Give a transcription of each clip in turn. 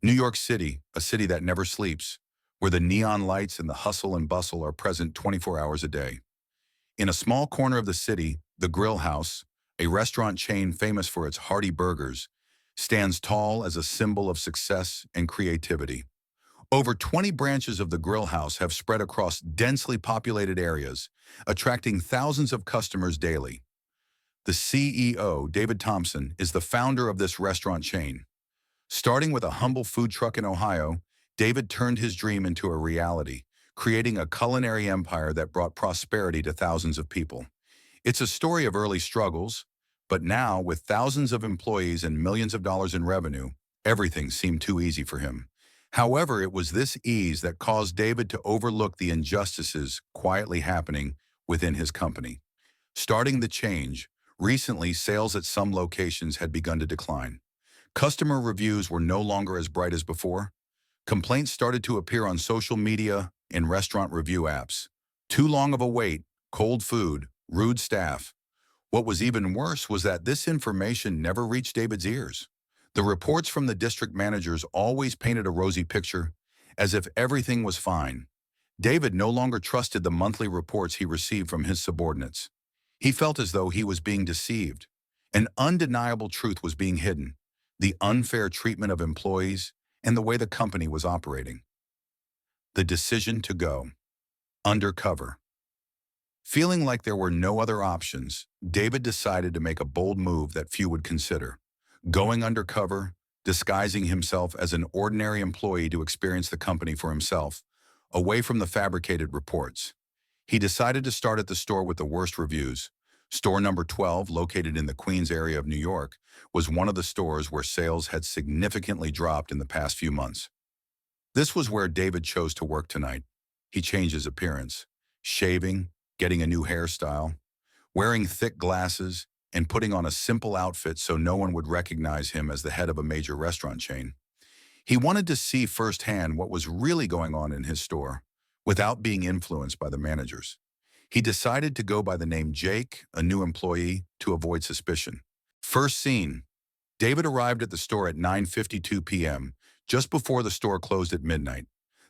New York City, a city that never sleeps, where the neon lights and the hustle and bustle are present 24 hours a day. In a small corner of the city, the Grill House, a restaurant chain famous for its hearty burgers, stands tall as a symbol of success and creativity. Over 20 branches of the Grill House have spread across densely populated areas, attracting thousands of customers daily. The CEO, David Thompson, is the founder of this restaurant chain. Starting with a humble food truck in Ohio, David turned his dream into a reality, creating a culinary empire that brought prosperity to thousands of people. It's a story of early struggles, but now, with thousands of employees and millions of dollars in revenue, everything seemed too easy for him. However, it was this ease that caused David to overlook the injustices quietly happening within his company. Starting the change, recently sales at some locations had begun to decline. Customer reviews were no longer as bright as before. Complaints started to appear on social media and restaurant review apps. Too long of a wait, cold food, rude staff. What was even worse was that this information never reached David's ears. The reports from the district managers always painted a rosy picture, as if everything was fine. David no longer trusted the monthly reports he received from his subordinates. He felt as though he was being deceived. An undeniable truth was being hidden: the unfair treatment of employees and the way the company was operating. The decision to go undercover. Feeling like there were no other options, David decided to make a bold move that few would consider. Going undercover, disguising himself as an ordinary employee to experience the company for himself, away from the fabricated reports. He decided to start at the store with the worst reviews. Store number 12, located in the Queens area of New York, was one of the stores where sales had significantly dropped in the past few months. This was where David chose to work tonight. He changed his appearance, shaving, getting a new hairstyle, wearing thick glasses, and putting on a simple outfit so no one would recognize him as the head of a major restaurant chain. He wanted to see firsthand what was really going on in his store, without being influenced by the managers. He decided to go by the name Jake, a new employee, to avoid suspicion. First scene: David arrived at the store at 9:52 p.m., just before the store closed at midnight.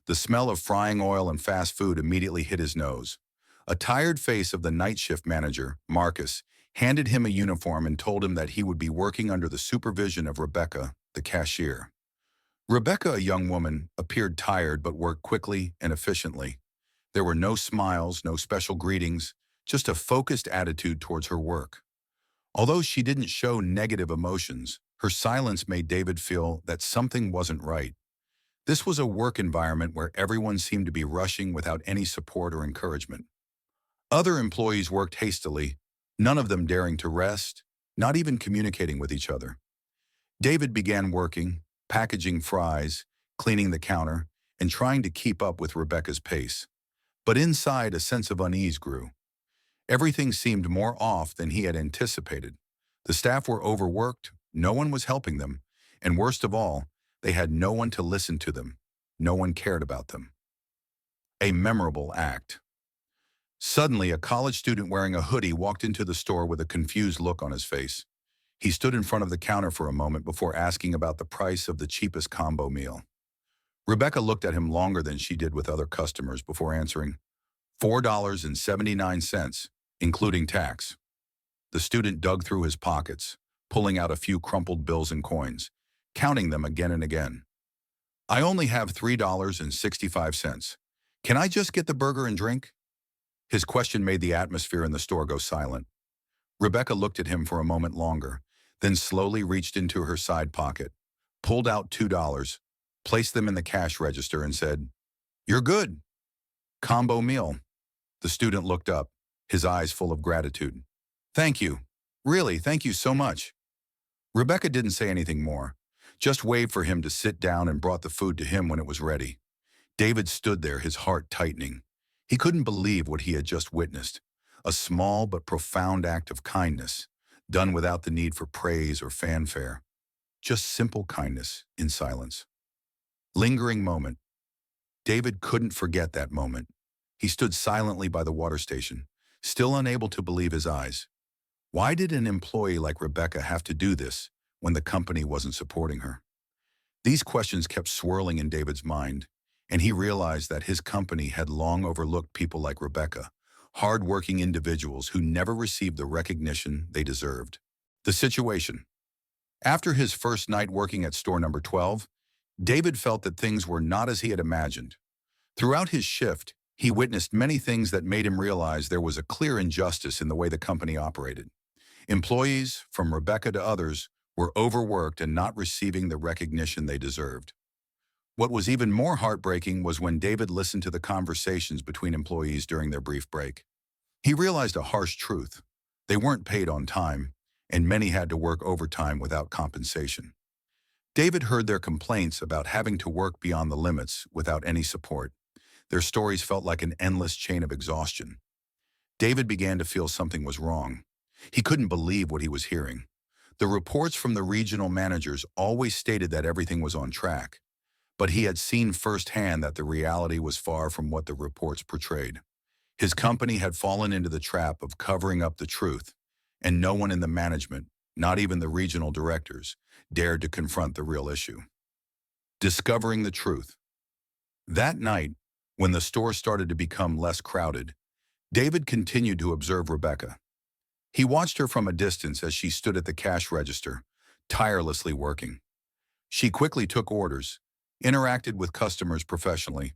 The smell of frying oil and fast food immediately hit his nose. A tired face of the night shift manager, Marcus, handed him a uniform and told him that he would be working under the supervision of Rebecca, the cashier. Rebecca, a young woman, appeared tired but worked quickly and efficiently. There were no smiles, no special greetings, just a focused attitude towards her work. Although she didn't show negative emotions, her silence made David feel that something wasn't right. This was a work environment where everyone seemed to be rushing without any support or encouragement. Other employees worked hastily, none of them daring to rest, not even communicating with each other. David began working, packaging fries, cleaning the counter, and trying to keep up with Rebecca's pace. But inside, a sense of unease grew. Everything seemed more off than he had anticipated. The staff were overworked, no one was helping them, and worst of all, they had no one to listen to them. No one cared about them. A memorable act. Suddenly, a college student wearing a hoodie walked into the store with a confused look on his face. He stood in front of the counter for a moment before asking about the price of the cheapest combo meal. Rebecca looked at him longer than she did with other customers before answering, $4.79, including tax. The student dug through his pockets, pulling out a few crumpled bills and coins, counting them again and again. I only have $3.65. Can I just get the burger and drink? His question made the atmosphere in the store go silent. Rebecca looked at him for a moment longer, then slowly reached into her side pocket, pulled out $2, placed them in the cash register and said, "You're good. Combo meal." The student looked up, his eyes full of gratitude. "Thank you. Really, thank you so much." Rebecca didn't say anything more, just waved for him to sit down and brought the food to him when it was ready. David stood there, his heart tightening. He couldn't believe what he had just witnessed. A small but profound act of kindness, done without the need for praise or fanfare. Just simple kindness in silence. Lingering moment. David couldn't forget that moment. He stood silently by the water station, still unable to believe his eyes. Why did an employee like Rebecca have to do this when the company wasn't supporting her? These questions kept swirling in David's mind, and he realized that his company had long overlooked people like Rebecca, hard-working individuals who never received the recognition they deserved. The situation. After his first night working at store number 12, David felt that things were not as he had imagined. Throughout his shift, he witnessed many things that made him realize there was a clear injustice in the way the company operated. Employees, from Rebecca to others, were overworked and not receiving the recognition they deserved. What was even more heartbreaking was when David listened to the conversations between employees during their brief break. He realized a harsh truth. They weren't paid on time, and many had to work overtime without compensation. David heard their complaints about having to work beyond the limits without any support. Their stories felt like an endless chain of exhaustion. David began to feel something was wrong. He couldn't believe what he was hearing. The reports from the regional managers always stated that everything was on track, but he had seen firsthand that the reality was far from what the reports portrayed. His company had fallen into the trap of covering up the truth, and no one in the management, not even the regional directors, dared to confront the real issue. Discovering the truth. That night, when the store started to become less crowded, David continued to observe Rebecca. He watched her from a distance as she stood at the cash register, tirelessly working. She quickly took orders, interacted with customers professionally,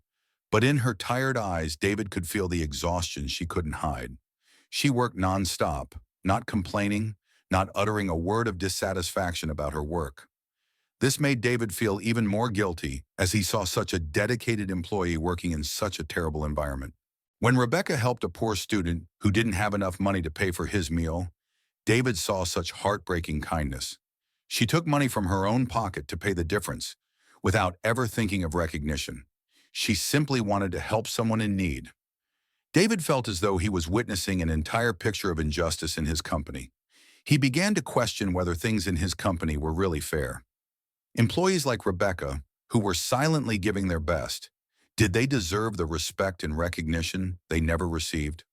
but in her tired eyes, David could feel the exhaustion she couldn't hide. She worked nonstop, not complaining, not uttering a word of dissatisfaction about her work. This made David feel even more guilty as he saw such a dedicated employee working in such a terrible environment. When Rebecca helped a poor student who didn't have enough money to pay for his meal, David saw such heartbreaking kindness. She took money from her own pocket to pay the difference, without ever thinking of recognition. She simply wanted to help someone in need. David felt as though he was witnessing an entire picture of injustice in his company. He began to question whether things in his company were really fair. Employees like Rebecca, who were silently giving their best, did they deserve the respect and recognition they never received?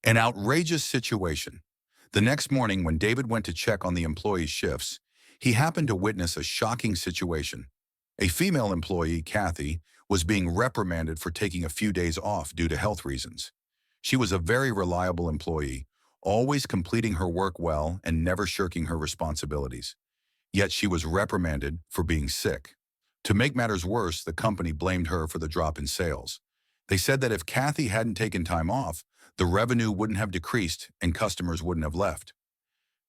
An outrageous situation. The next morning, when David went to check on the employees' shifts, he happened to witness a shocking situation. A female employee, Kathy, was being reprimanded for taking a few days off due to health reasons. She was a very reliable employee, always completing her work well and never shirking her responsibilities. Yet she was reprimanded for being sick. To make matters worse, the company blamed her for the drop in sales. They said that if Kathy hadn't taken time off, the revenue wouldn't have decreased and customers wouldn't have left.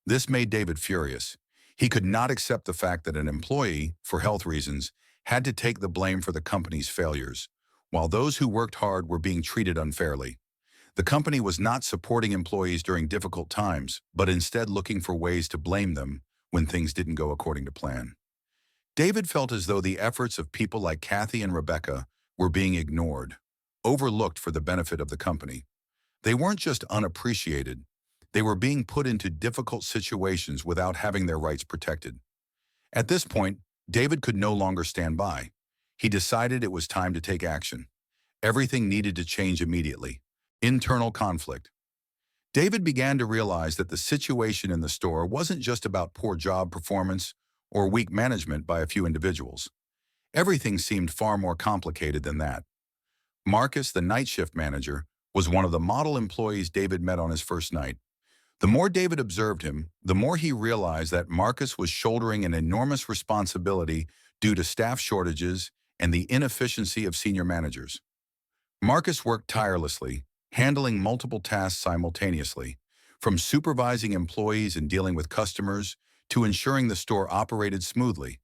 This made David furious. He could not accept the fact that an employee, for health reasons, had to take the blame for the company's failures, while those who worked hard were being treated unfairly. The company was not supporting employees during difficult times, but instead looking for ways to blame them when things didn't go according to plan. David felt as though the efforts of people like Kathy and Rebecca were being ignored, overlooked for the benefit of the company. They weren't just unappreciated, they were being put into difficult situations without having their rights protected. At this point, David could no longer stand by. He decided it was time to take action. Everything needed to change immediately. Internal conflict. David began to realize that the situation in the store wasn't just about poor job performance or weak management by a few individuals. Everything seemed far more complicated than that. Marcus, the night shift manager, was one of the model employees David met on his first night. The more David observed him, the more he realized that Marcus was shouldering an enormous responsibility due to staff shortages and the inefficiency of senior managers. Marcus worked tirelessly, handling multiple tasks simultaneously, from supervising employees and dealing with customers to ensuring the store operated smoothly.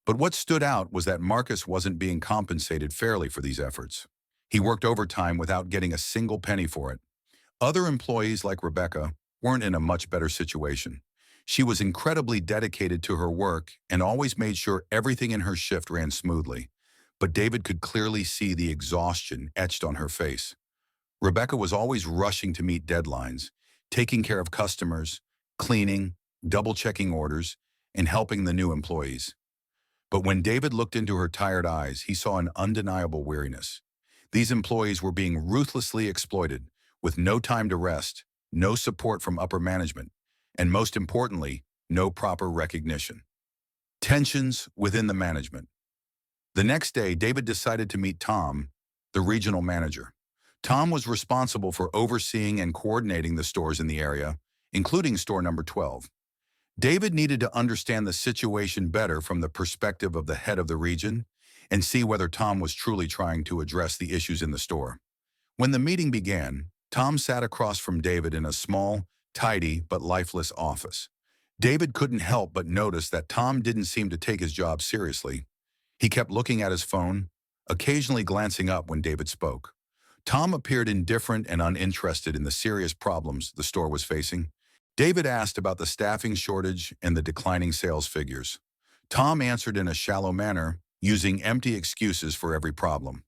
But what stood out was that Marcus wasn't being compensated fairly for these efforts. He worked overtime without getting a single penny for it. Other employees like Rebecca weren't in a much better situation. She was incredibly dedicated to her work and always made sure everything in her shift ran smoothly. But David could clearly see the exhaustion etched on her face. Rebecca was always rushing to meet deadlines, taking care of customers, cleaning, double-checking orders, and helping the new employees. But when David looked into her tired eyes, he saw an undeniable weariness. These employees were being ruthlessly exploited, with no time to rest, no support from upper management, and most importantly, no proper recognition. Tensions within the management. The next day, David decided to meet Tom, the regional manager. Tom was responsible for overseeing and coordinating the stores in the area, including store number 12. David needed to understand the situation better from the perspective of the head of the region and see whether Tom was truly trying to address the issues in the store. When the meeting began, Tom sat across from David in a small, tidy, but lifeless office. David couldn't help but notice that Tom didn't seem to take his job seriously. He kept looking at his phone, occasionally glancing up when David spoke. Tom appeared indifferent and uninterested in the serious problems the store was facing. David asked about the staffing shortage and the declining sales figures. Tom answered in a shallow manner, using empty excuses for every problem.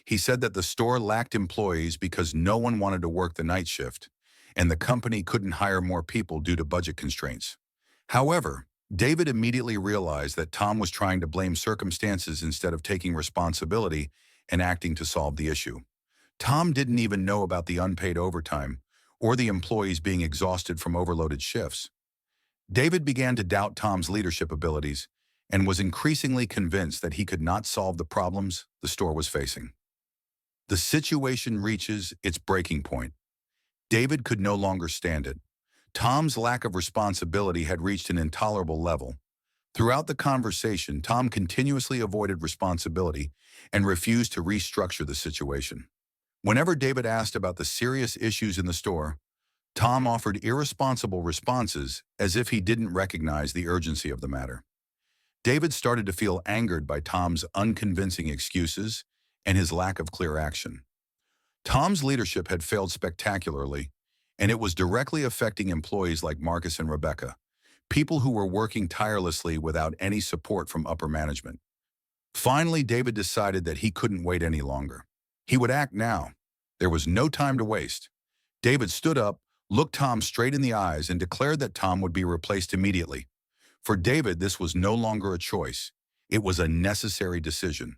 He said that the store lacked employees because no one wanted to work the night shift, and the company couldn't hire more people due to budget constraints. However, David immediately realized that Tom was trying to blame circumstances instead of taking responsibility and acting to solve the issue. Tom didn't even know about the unpaid overtime or the employees being exhausted from overloaded shifts. David began to doubt Tom's leadership abilities and was increasingly convinced that he could not solve the problems the store was facing. The situation reaches its breaking point. David could no longer stand it. Tom's lack of responsibility had reached an intolerable level. Throughout the conversation, Tom continuously avoided responsibility and refused to restructure the situation. Whenever David asked about the serious issues in the store, Tom offered irresponsible responses as if he didn't recognize the urgency of the matter. David started to feel angered by Tom's unconvincing excuses and his lack of clear action. Tom's leadership had failed spectacularly, and it was directly affecting employees like Marcus and Rebecca, people who were working tirelessly without any support from upper management. Finally, David decided that he couldn't wait any longer. He would act now. There was no time to waste. David stood up, looked Tom straight in the eyes, and declared that Tom would be replaced immediately. For David, this was no longer a choice. It was a necessary decision.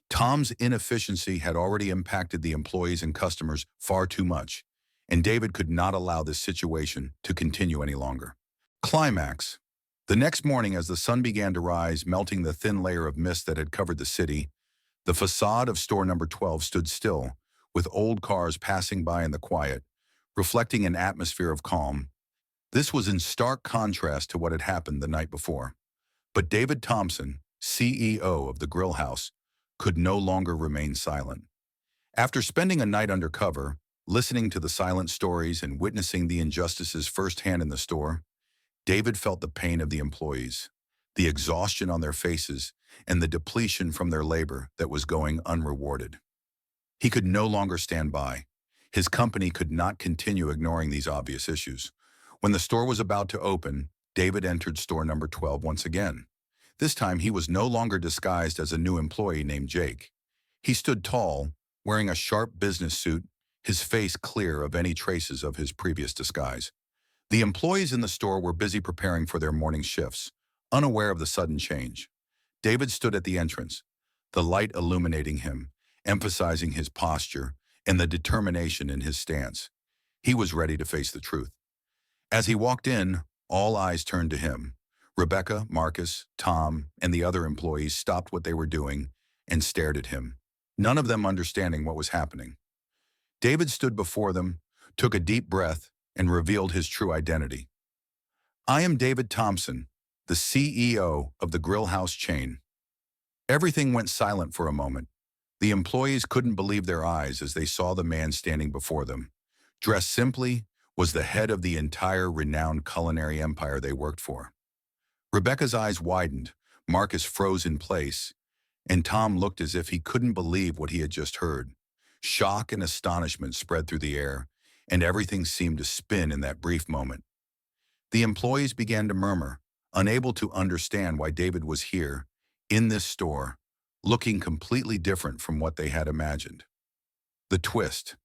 Tom's inefficiency had already impacted the employees and customers far too much, and David could not allow this situation to continue any longer. Climax. The next morning, as the sun began to rise, melting the thin layer of mist that had covered the city, the facade of store number 12 stood still, with old cars passing by in the quiet, reflecting an atmosphere of calm. This was in stark contrast to what had happened the night before. But David Thompson, CEO of the Grill House, could no longer remain silent. After spending a night undercover, listening to the silent stories and witnessing the injustices firsthand in the store, David felt the pain of the employees, the exhaustion on their faces, and the depletion from their labor that was going unrewarded. He could no longer stand by. His company could not continue ignoring these obvious issues. When the store was about to open, David entered store number 12 once again. This time, he was no longer disguised as a new employee named Jake. He stood tall, wearing a sharp business suit, his face clear of any traces of his previous disguise. The employees in the store were busy preparing for their morning shifts, unaware of the sudden change. David stood at the entrance, the light illuminating him, emphasizing his posture and the determination in his stance. He was ready to face the truth. As he walked in, all eyes turned to him. Rebecca, Marcus, Tom, and the other employees stopped what they were doing and stared at him, none of them understanding what was happening. David stood before them, took a deep breath, and revealed his true identity. "I am David Thompson, the CEO of the Grill House chain." Everything went silent for a moment. The employees couldn't believe their eyes as they saw the man standing before them. Dressed simply, was the head of the entire renowned culinary empire they worked for. Rebecca's eyes widened, Marcus froze in place, and Tom looked as if he couldn't believe what he had just heard. Shock and astonishment spread through the air, and everything seemed to spin in that brief moment. The employees began to murmur, unable to understand why David was here, in this store, looking completely different from what they had imagined. The twist.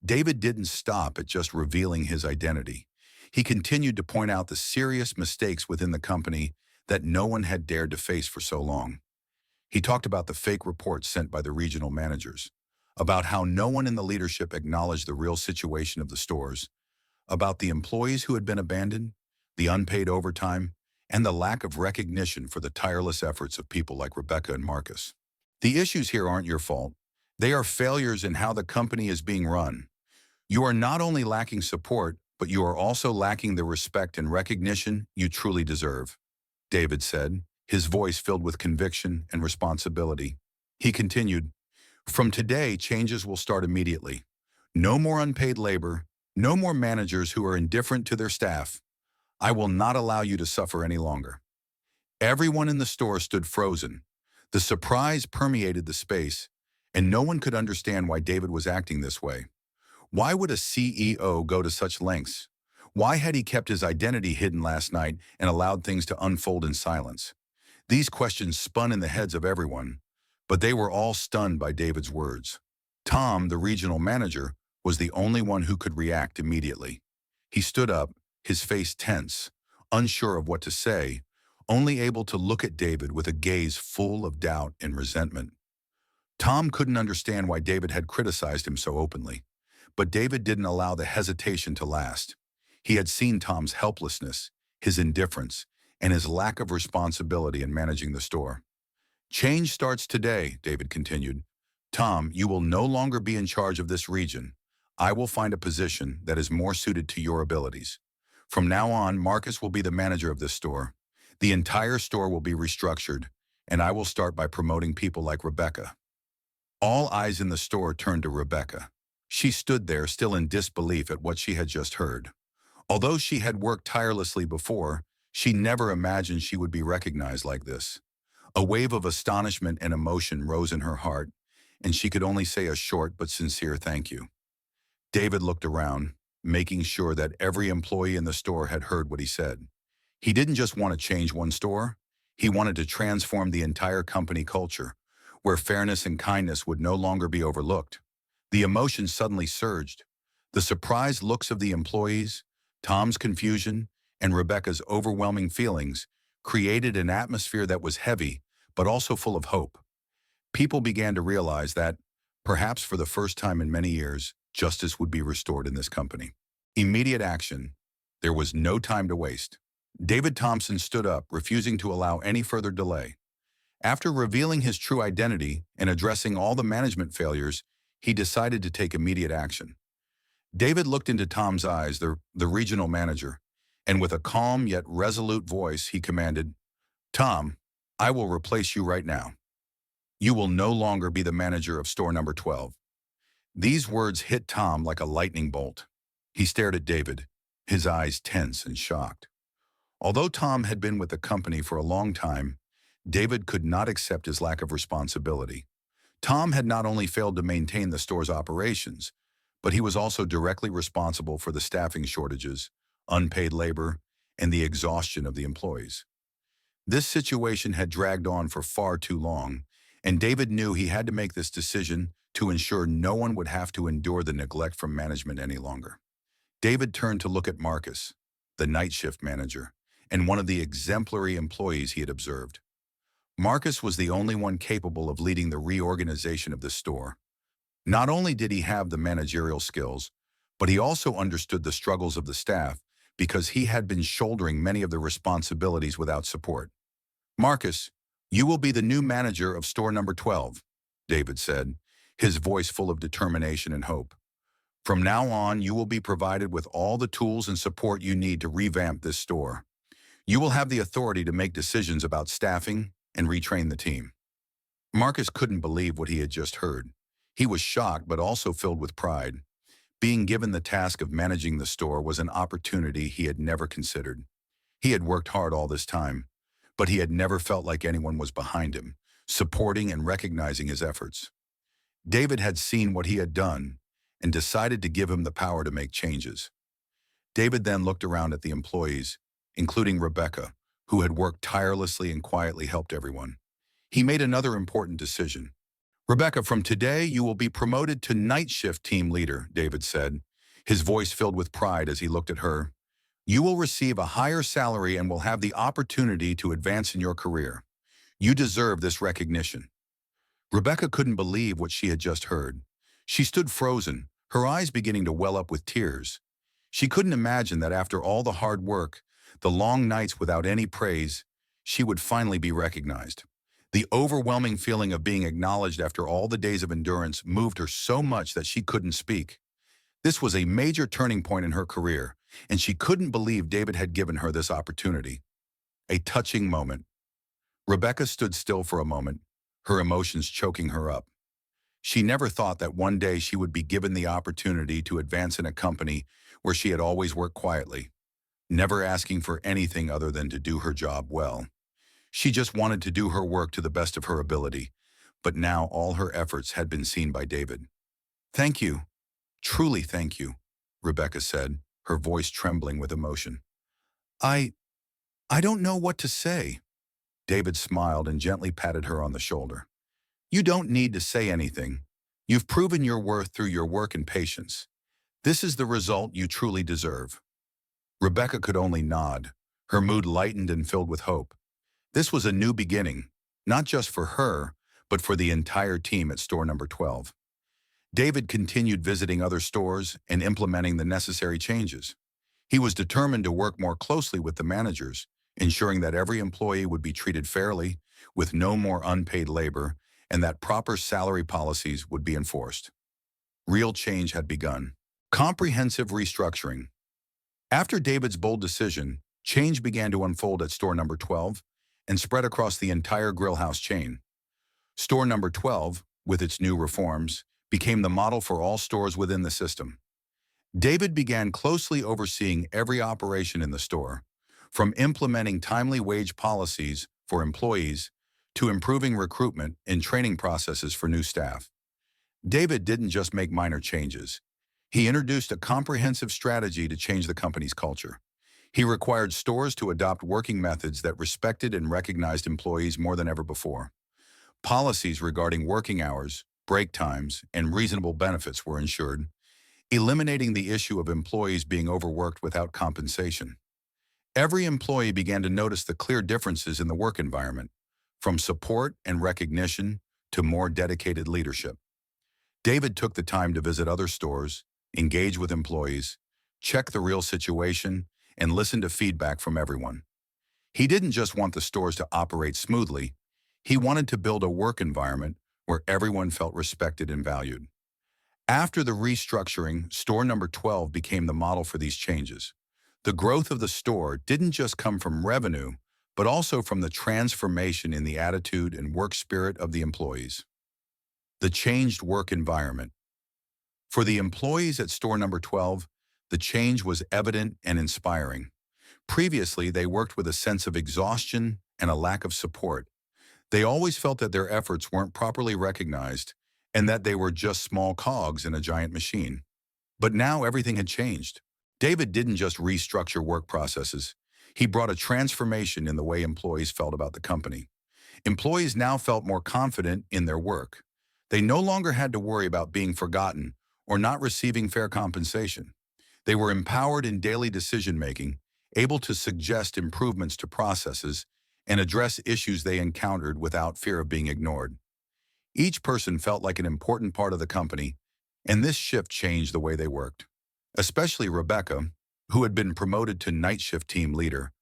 David didn't stop at just revealing his identity. He continued to point out the serious mistakes within the company that no one had dared to face for so long. He talked about the fake reports sent by the regional managers, about how no one in the leadership acknowledged the real situation of the stores, about the employees who had been abandoned, the unpaid overtime, and the lack of recognition for the tireless efforts of people like Rebecca and Marcus. The issues here aren't your fault. They are failures in how the company is being run. You are not only lacking support, but you are also lacking the respect and recognition you truly deserve," David said, his voice filled with conviction and responsibility. He continued, "From today, changes will start immediately. No more unpaid labor, no more managers who are indifferent to their staff. I will not allow you to suffer any longer." Everyone in the store stood frozen. The surprise permeated the space, and no one could understand why David was acting this way. Why would a CEO go to such lengths? Why had he kept his identity hidden last night and allowed things to unfold in silence? These questions spun in the heads of everyone, but they were all stunned by David's words. Tom, the regional manager, was the only one who could react immediately. He stood up, his face tense, unsure of what to say, only able to look at David with a gaze full of doubt and resentment. Tom couldn't understand why David had criticized him so openly, but David didn't allow the hesitation to last. He had seen Tom's helplessness, his indifference, and his lack of responsibility in managing the store. "Change starts today," David continued. "Tom, you will no longer be in charge of this region. I will find a position that is more suited to your abilities. From now on, Marcus will be the manager of this store. The entire store will be restructured, and I will start by promoting people like Rebecca." All eyes in the store turned to Rebecca. She stood there still in disbelief at what she had just heard. Although she had worked tirelessly before, she never imagined she would be recognized like this. A wave of astonishment and emotion rose in her heart, and she could only say a short but sincere thank you. David looked around, making sure that every employee in the store had heard what he said. He didn't just want to change one store, he wanted to transform the entire company culture, where fairness and kindness would no longer be overlooked. The emotions suddenly surged. The surprised looks of the employees, Tom's confusion, and Rebecca's overwhelming feelings created an atmosphere that was heavy, but also full of hope. People began to realize that, perhaps for the first time in many years, justice would be restored in this company. Immediate action. There was no time to waste. David Thompson stood up, refusing to allow any further delay. After revealing his true identity and addressing all the management failures, he decided to take immediate action. David looked into Tom's eyes, the regional manager, and with a calm yet resolute voice, he commanded, "Tom, I will replace you right now. You will no longer be the manager of store number 12. These words hit Tom like a lightning bolt. He stared at David, his eyes tense and shocked. Although Tom had been with the company for a long time, David could not accept his lack of responsibility. Tom had not only failed to maintain the store's operations, but he was also directly responsible for the staffing shortages, unpaid labor, and the exhaustion of the employees. This situation had dragged on for far too long, and David knew he had to make this decision to ensure no one would have to endure the neglect from management any longer. David turned to look at Marcus, the night shift manager, and one of the exemplary employees he had observed. Marcus was the only one capable of leading the reorganization of the store. Not only did he have the managerial skills, but he also understood the struggles of the staff because he had been shouldering many of the responsibilities without support. "Marcus, you will be the new manager of store number 12, David said, his voice full of determination and hope. "From now on, you will be provided with all the tools and support you need to revamp this store. You will have the authority to make decisions about staffing and retrain the team." Marcus couldn't believe what he had just heard. He was shocked but also filled with pride. Being given the task of managing the store was an opportunity he had never considered. He had worked hard all this time, but he had never felt like anyone was behind him, supporting and recognizing his efforts. David had seen what he had done and decided to give him the power to make changes. David then looked around at the employees, including Rebecca, who had worked tirelessly and quietly helped everyone. He made another important decision. "Rebecca, from today you will be promoted to night shift team leader," David said, his voice filled with pride as he looked at her. "You will receive a higher salary and will have the opportunity to advance in your career. You deserve this recognition." Rebecca couldn't believe what she had just heard. She stood frozen, her eyes beginning to well up with tears. She couldn't imagine that after all the hard work, the long nights without any praise, she would finally be recognized. The overwhelming feeling of being acknowledged after all the days of endurance moved her so much that she couldn't speak. This was a major turning point in her career, and she couldn't believe David had given her this opportunity. A touching moment. Rebecca stood still for a moment, her emotions choking her up. She never thought that one day she would be given the opportunity to advance in a company where she had always worked quietly, never asking for anything other than to do her job well. She just wanted to do her work to the best of her ability, but now all her efforts had been seen by David. "Thank you, truly thank you," Rebecca said, her voice trembling with emotion. I, I don't know what to say." David smiled and gently patted her on the shoulder. "You don't need to say anything. You've proven your worth through your work and patience. This is the result you truly deserve." Rebecca could only nod, her mood lightened and filled with hope. This was a new beginning, not just for her, but for the entire team at store number 12. David continued visiting other stores and implementing the necessary changes. He was determined to work more closely with the managers, ensuring that every employee would be treated fairly, with no more unpaid labor, and that proper salary policies would be enforced. Real change had begun. Comprehensive restructuring. After David's bold decision, change began to unfold at store number 12 and spread across the entire grill house chain. Store number 12, with its new reforms, became the model for all stores within the system. David began closely overseeing every operation in the store, from implementing timely wage policies for employees to improving recruitment and training processes for new staff. David didn't just make minor changes. He introduced a comprehensive strategy to change the company's culture. He required stores to adopt working methods that respected and recognized employees more than ever before. Policies regarding working hours, break times, and reasonable benefits were ensured, eliminating the issue of employees being overworked without compensation. Every employee began to notice the clear differences in the work environment, from support and recognition to more dedicated leadership. David took the time to visit other stores, engage with employees, check the real situation, and listen to feedback from everyone. He didn't just want the stores to operate smoothly, he wanted to build a work environment where everyone felt respected and valued. After the restructuring, store number 12 became the model for these changes. The growth of the store didn't just come from revenue, but also from the transformation in the attitude and work spirit of the employees. The changed work environment. For the employees at store number 12, the change was evident and inspiring. Previously, they worked with a sense of exhaustion and a lack of support. They always felt that their efforts weren't properly recognized and that they were just small cogs in a giant machine. But now everything had changed. David didn't just restructure work processes. He brought a transformation in the way employees felt about the company. Employees now felt more confident in their work. They no longer had to worry about being forgotten or not receiving fair compensation. They were empowered in daily decision-making, able to suggest improvements to processes, and address issues they encountered without fear of being ignored. Each person felt like an important part of the company, and this shift changed the way they worked. Especially Rebecca, who had been promoted to night shift team leader,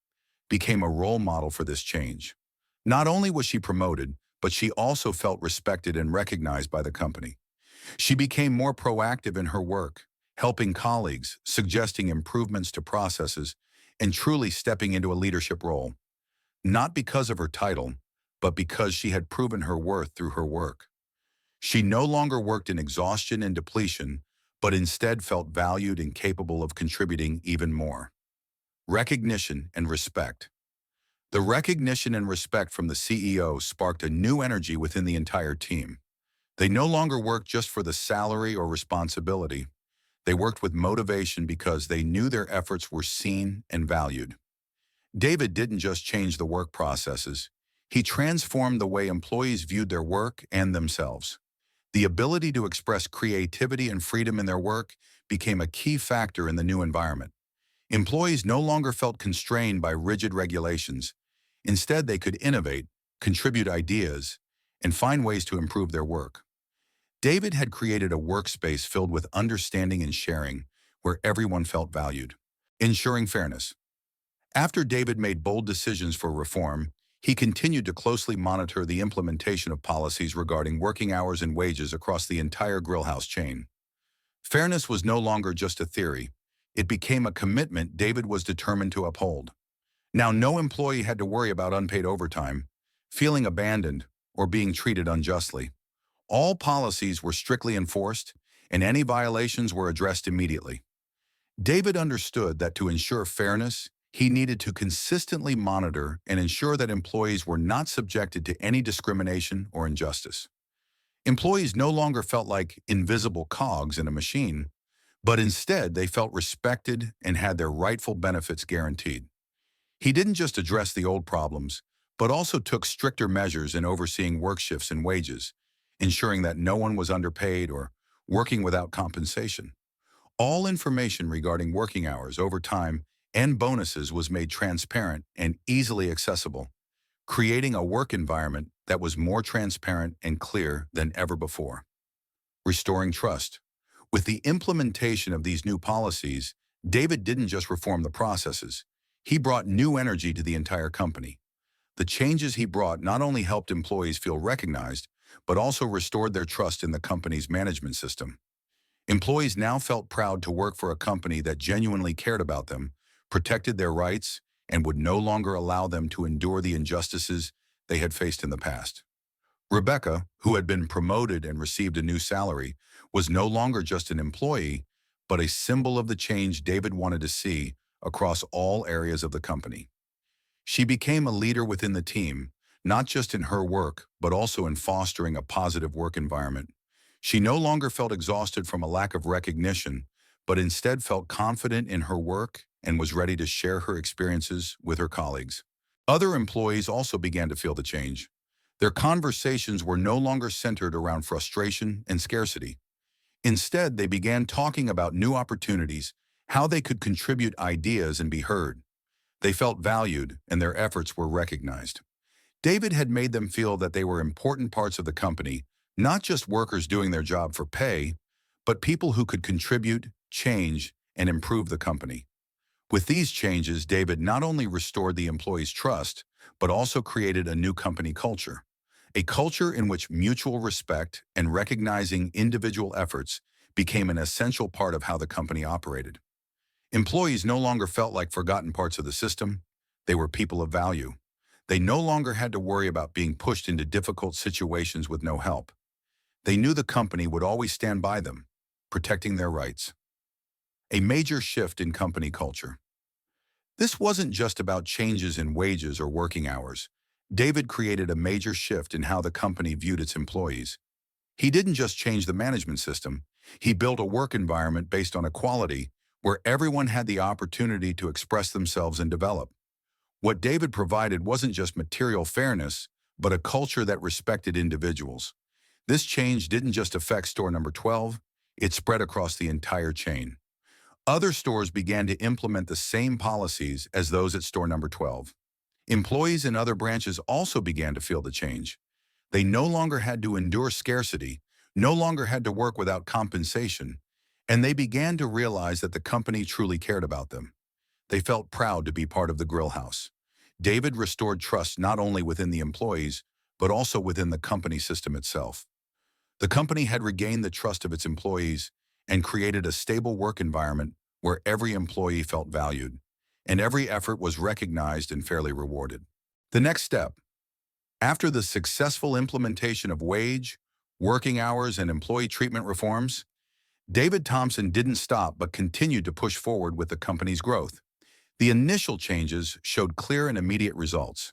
became a role model for this change. Not only was she promoted, but she also felt respected and recognized by the company. She became more proactive in her work, helping colleagues, suggesting improvements to processes, and truly stepping into a leadership role. Not because of her title, but because she had proven her worth through her work. She no longer worked in exhaustion and depletion, but instead felt valued and capable of contributing even more. Recognition and respect. The recognition and respect from the CEO sparked a new energy within the entire team. They no longer worked just for the salary or responsibility. They worked with motivation because they knew their efforts were seen and valued. David didn't just change the work processes. He transformed the way employees viewed their work and themselves. The ability to express creativity and freedom in their work became a key factor in the new environment. Employees no longer felt constrained by rigid regulations. Instead, they could innovate, contribute ideas, and find ways to improve their work. David had created a workspace filled with understanding and sharing, where everyone felt valued. Ensuring fairness. After David made bold decisions for reform, He continued to closely monitor the implementation of policies regarding working hours and wages across the entire grillhouse chain. Fairness was no longer just a theory. It became a commitment David was determined to uphold. Now, no employee had to worry about unpaid overtime, feeling abandoned, or being treated unjustly. All policies were strictly enforced, and any violations were addressed immediately. David understood that to ensure fairness, he needed to consistently monitor and ensure that employees were not subjected to any discrimination or injustice. Employees no longer felt like invisible cogs in a machine, but instead they felt respected and had their rightful benefits guaranteed. He didn't just address the old problems, but also took stricter measures in overseeing work shifts and wages, ensuring that no one was underpaid or working without compensation. All information regarding working hours, overtime, and bonuses was made transparent and easily accessible, creating a work environment that was more transparent and clear than ever before. Restoring trust. With the implementation of these new policies, David didn't just reform the processes, he brought new energy to the entire company. The changes he brought not only helped employees feel recognized, but also restored their trust in the company's management system. Employees now felt proud to work for a company that genuinely cared about them, protected their rights, and would no longer allow them to endure the injustices they had faced in the past. Rebecca, who had been promoted and received a new salary, was no longer just an employee, but a symbol of the change David wanted to see across all areas of the company. She became a leader within the team, not just in her work, but also in fostering a positive work environment. She no longer felt exhausted from a lack of recognition, but instead felt confident in her work and was ready to share her experiences with her colleagues. Other employees also began to feel the change. Their conversations were no longer centered around frustration and scarcity. Instead, they began talking about new opportunities, how they could contribute ideas and be heard. They felt valued, and their efforts were recognized. David had made them feel that they were important parts of the company, not just workers doing their job for pay, but people who could contribute, change, and improve the company. With these changes, David not only restored the employees' trust, but also created a new company culture. A culture in which mutual respect and recognizing individual efforts became an essential part of how the company operated. Employees no longer felt like forgotten parts of the system. They were people of value. They no longer had to worry about being pushed into difficult situations with no help. They knew the company would always stand by them, protecting their rights. A major shift in company culture. This wasn't just about changes in wages or working hours. David created a major shift in how the company viewed its employees. He didn't just change the management system. He built a work environment based on equality, where everyone had the opportunity to express themselves and develop. What David provided wasn't just material fairness, but a culture that respected individuals. This change didn't just affect store number 12, it spread across the entire chain. Other stores began to implement the same policies as those at store number 12. Employees in other branches also began to feel the change. They no longer had to endure scarcity, no longer had to work without compensation, and they began to realize that the company truly cared about them. They felt proud to be part of the grill house. David restored trust not only within the employees, but also within the company system itself. The company had regained the trust of its employees and created a stable work environment where every employee felt valued, and every effort was recognized and fairly rewarded. The next step. After the successful implementation of wage, working hours, and employee treatment reforms, David Thompson didn't stop but continued to push forward with the company's growth. The initial changes showed clear and immediate results.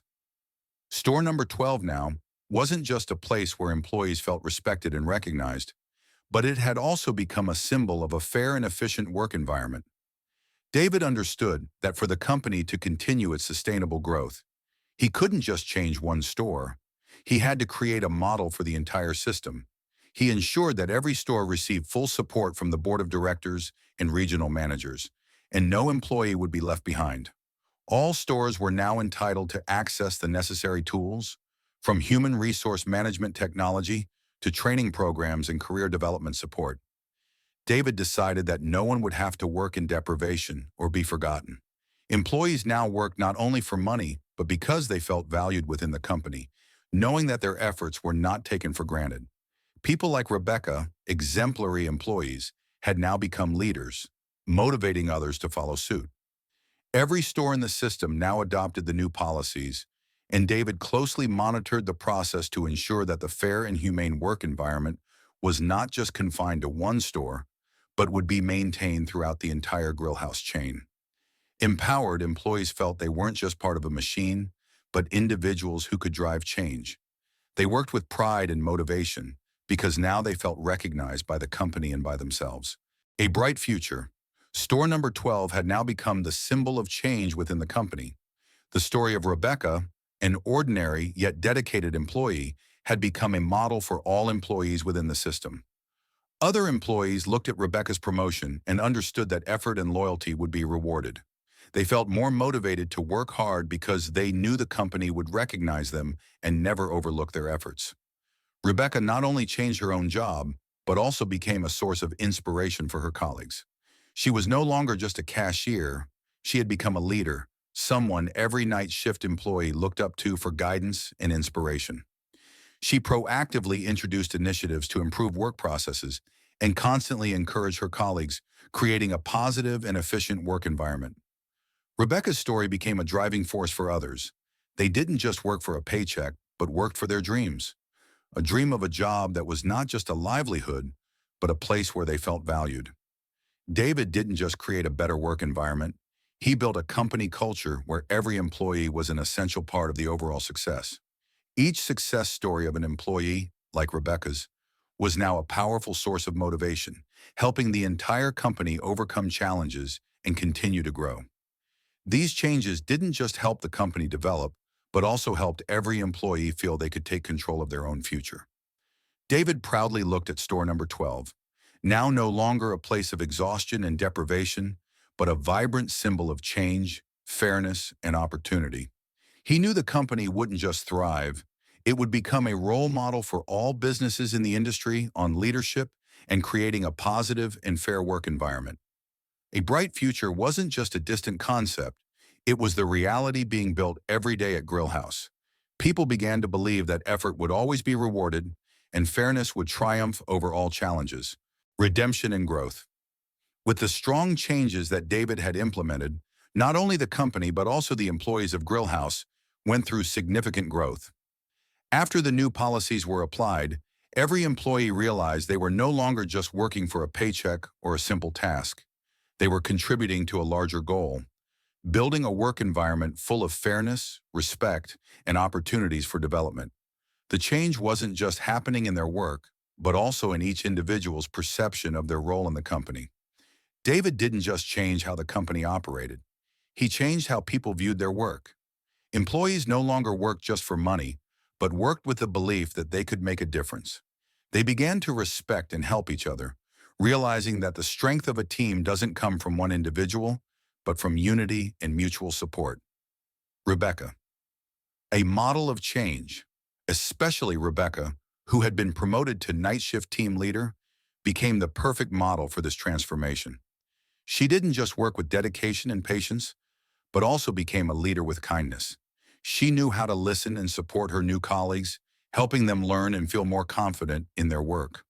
Store number 12 now wasn't just a place where employees felt respected and recognized, but it had also become a symbol of a fair and efficient work environment. David understood that for the company to continue its sustainable growth, he couldn't just change one store. He had to create a model for the entire system. He ensured that every store received full support from the board of directors and regional managers, and no employee would be left behind. All stores were now entitled to access the necessary tools, from human resource management technology to training programs and career development support. David decided that no one would have to work in deprivation or be forgotten. Employees now worked not only for money, but because they felt valued within the company, knowing that their efforts were not taken for granted. People like Rebecca, exemplary employees, had now become leaders, motivating others to follow suit. Every store in the system now adopted the new policies, and David closely monitored the process to ensure that the fair and humane work environment was not just confined to one store, but would be maintained throughout the entire grill house chain. Empowered, employees felt they weren't just part of a machine, but individuals who could drive change. They worked with pride and motivation because now they felt recognized by the company and by themselves. A bright future. Store number 12 had now become the symbol of change within the company. The story of Rebecca, an ordinary yet dedicated employee, had become a model for all employees within the system. Other employees looked at Rebecca's promotion and understood that effort and loyalty would be rewarded. They felt more motivated to work hard because they knew the company would recognize them and never overlook their efforts. Rebecca not only changed her own job, but also became a source of inspiration for her colleagues. She was no longer just a cashier, she had become a leader, someone every night shift employee looked up to for guidance and inspiration. She proactively introduced initiatives to improve work processes and constantly encouraged her colleagues, creating a positive and efficient work environment. Rebecca's story became a driving force for others. They didn't just work for a paycheck, but worked for their dreams. A dream of a job that was not just a livelihood, but a place where they felt valued. David didn't just create a better work environment, he built a company culture where every employee was an essential part of the overall success. Each success story of an employee, like Rebecca's, was now a powerful source of motivation, helping the entire company overcome challenges and continue to grow. These changes didn't just help the company develop, but also helped every employee feel they could take control of their own future. David proudly looked at store number 12, now no longer a place of exhaustion and deprivation, but a vibrant symbol of change, fairness, and opportunity. He knew the company wouldn't just thrive, it would become a role model for all businesses in the industry on leadership and creating a positive and fair work environment. A bright future wasn't just a distant concept, it was the reality being built every day at Grill House. People began to believe that effort would always be rewarded and fairness would triumph over all challenges. Redemption and growth. With the strong changes that David had implemented, not only the company but also the employees of Grill House went through significant growth. After the new policies were applied, every employee realized they were no longer just working for a paycheck or a simple task. They were contributing to a larger goal, building a work environment full of fairness, respect, and opportunities for development. The change wasn't just happening in their work, but also in each individual's perception of their role in the company. David didn't just change how the company operated. He changed how people viewed their work. Employees no longer worked just for money, but worked with the belief that they could make a difference. They began to respect and help each other, realizing that the strength of a team doesn't come from one individual, but from unity and mutual support. Rebecca, a model of change, especially Rebecca, who had been promoted to night shift team leader, became the perfect model for this transformation. She didn't just work with dedication and patience, but also became a leader with kindness. She knew how to listen and support her new colleagues, helping them learn and feel more confident in their work.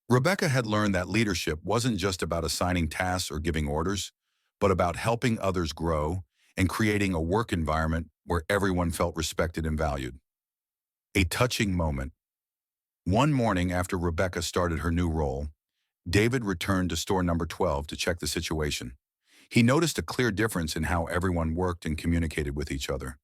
Rebecca had learned that leadership wasn't just about assigning tasks or giving orders, but about helping others grow and creating a work environment where everyone felt respected and valued. A touching moment. One morning after Rebecca started her new role, David returned to store number 12 to check the situation. He noticed a clear difference in how everyone worked and communicated with each other.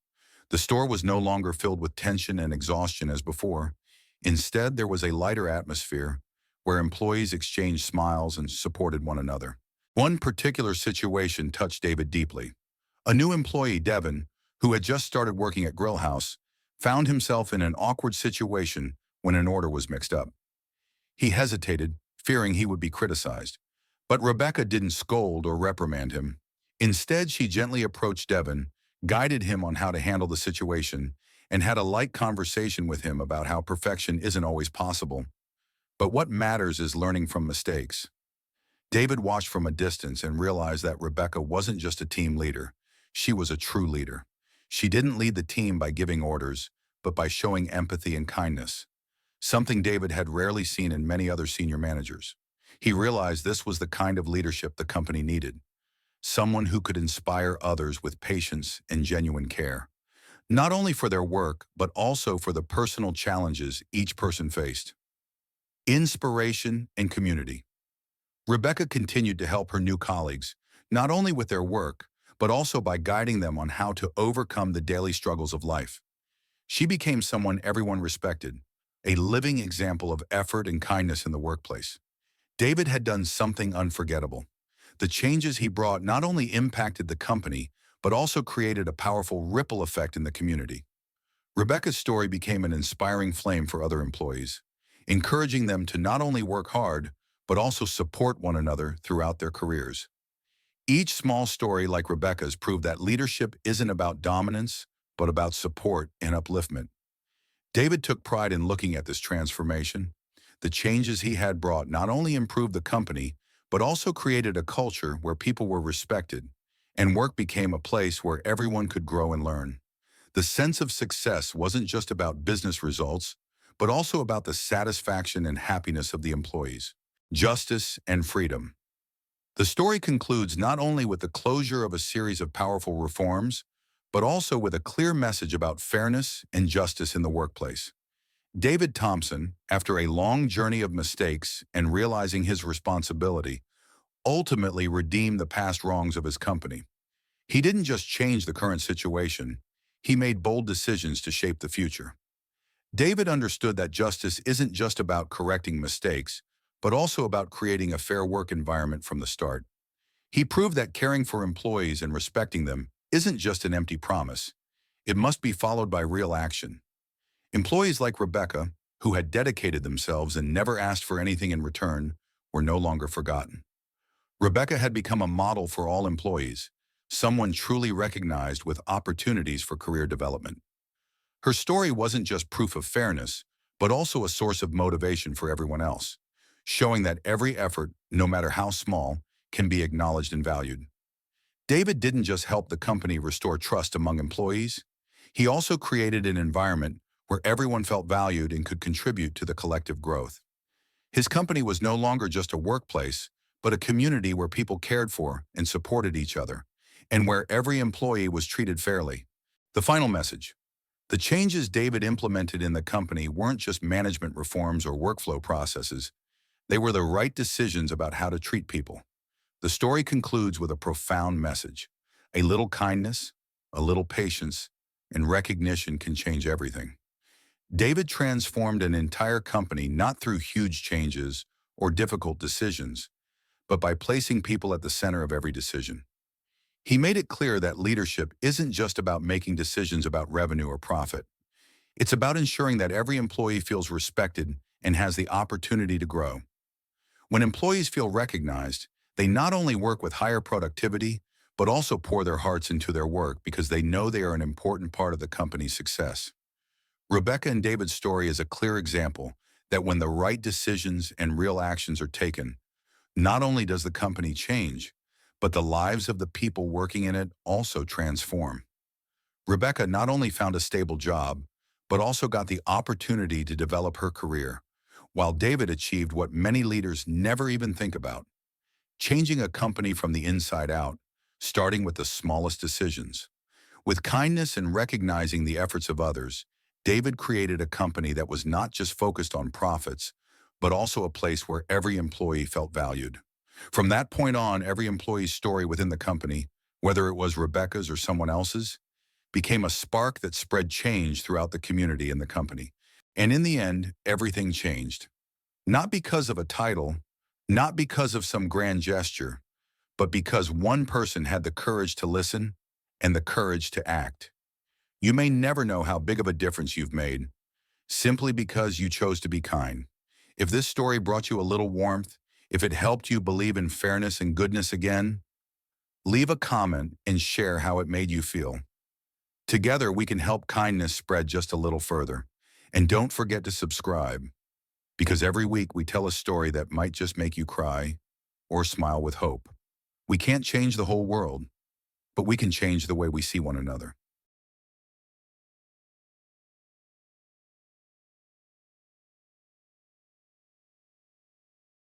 The store was no longer filled with tension and exhaustion as before. Instead, there was a lighter atmosphere where employees exchanged smiles and supported one another. One particular situation touched David deeply. A new employee, Devin, who had just started working at Grill House, found himself in an awkward situation when an order was mixed up. He hesitated, fearing he would be criticized. But Rebecca didn't scold or reprimand him. Instead, she gently approached Devin, guided him on how to handle the situation, and had a light conversation with him about how perfection isn't always possible. But what matters is learning from mistakes. David watched from a distance and realized that Rebecca wasn't just a team leader. She was a true leader. She didn't lead the team by giving orders, but by showing empathy and kindness, something David had rarely seen in many other senior managers. He realized this was the kind of leadership the company needed, someone who could inspire others with patience and genuine care, not only for their work, but also for the personal challenges each person faced. Inspiration and community. Rebecca continued to help her new colleagues, not only with their work, but also by guiding them on how to overcome the daily struggles of life. She became someone everyone respected, a living example of effort and kindness in the workplace. David had done something unforgettable. The changes he brought not only impacted the company, but also created a powerful ripple effect in the community. Rebecca's story became an inspiring flame for other employees, encouraging them to not only work hard, but also support one another throughout their careers. Each small story like Rebecca's proved that leadership isn't about dominance, but about support and upliftment. David took pride in looking at this transformation. The changes he had brought not only improved the company, but also created a culture where people were respected, and work became a place where everyone could grow and learn. The sense of success wasn't just about business results, but also about the satisfaction and happiness of the employees. Justice and freedom. The story concludes not only with the closure of a series of powerful reforms, but also with a clear message about fairness and justice in the workplace. David Thompson, after a long journey of mistakes and realizing his responsibility, ultimately redeemed the past wrongs of his company. He didn't just change the current situation, he made bold decisions to shape the future. David understood that justice isn't just about correcting mistakes, but also about creating a fair work environment from the start. He proved that caring for employees and respecting them isn't just an empty promise. It must be followed by real action. Employees like Rebecca, who had dedicated themselves and never asked for anything in return, were no longer forgotten. Rebecca had become a model for all employees, someone truly recognized with opportunities for career development. Her story wasn't just proof of fairness, but also a source of motivation for everyone else, showing that every effort, no matter how small, can be acknowledged and valued. David didn't just help the company restore trust among employees, he also created an environment where everyone felt valued and could contribute to the collective growth. His company was no longer just a workplace, but a community where people cared for and supported each other, and where every employee was treated fairly. The final message. The changes David implemented in the company weren't just management reforms or workflow processes. They were the right decisions about how to treat people. The story concludes with a profound message. A little kindness, a little patience, and recognition can change everything. David transformed an entire company not through huge changes or difficult decisions, but by placing people at the center of every decision. He made it clear that leadership isn't just about making decisions about revenue or profit. It's about ensuring that every employee feels respected and has the opportunity to grow. When employees feel recognized, they not only work with higher productivity, but also pour their hearts into their work because they know they are an important part of the company's success. Rebecca and David's story is a clear example that when the right decisions and real actions are taken, not only does the company change, but the lives of the people working in it also transform. Rebecca not only found a stable job, but also got the opportunity to develop her career, while David achieved what many leaders never even think about, changing a company from the inside out, starting with the smallest decisions. With kindness and recognizing the efforts of others, David created a company that was not just focused on profits, but also a place where every employee felt valued. From that point on, every employee's story within the company, whether it was Rebecca's or someone else's, became a spark that spread change throughout the community and the company. And in the end, everything changed. Not because of a title, not because of some grand gesture, but because one person had the courage to listen and the courage to act. You may never know how big of a difference you've made, simply because you chose to be kind. If this story brought you a little warmth, if it helped you believe in fairness and goodness again, leave a comment and share how it made you feel. Together, we can help kindness spread just a little further. And don't forget to subscribe, because every week we tell a story that might just make you cry or smile with hope. We can't change the whole world, but we can change the way we see one another.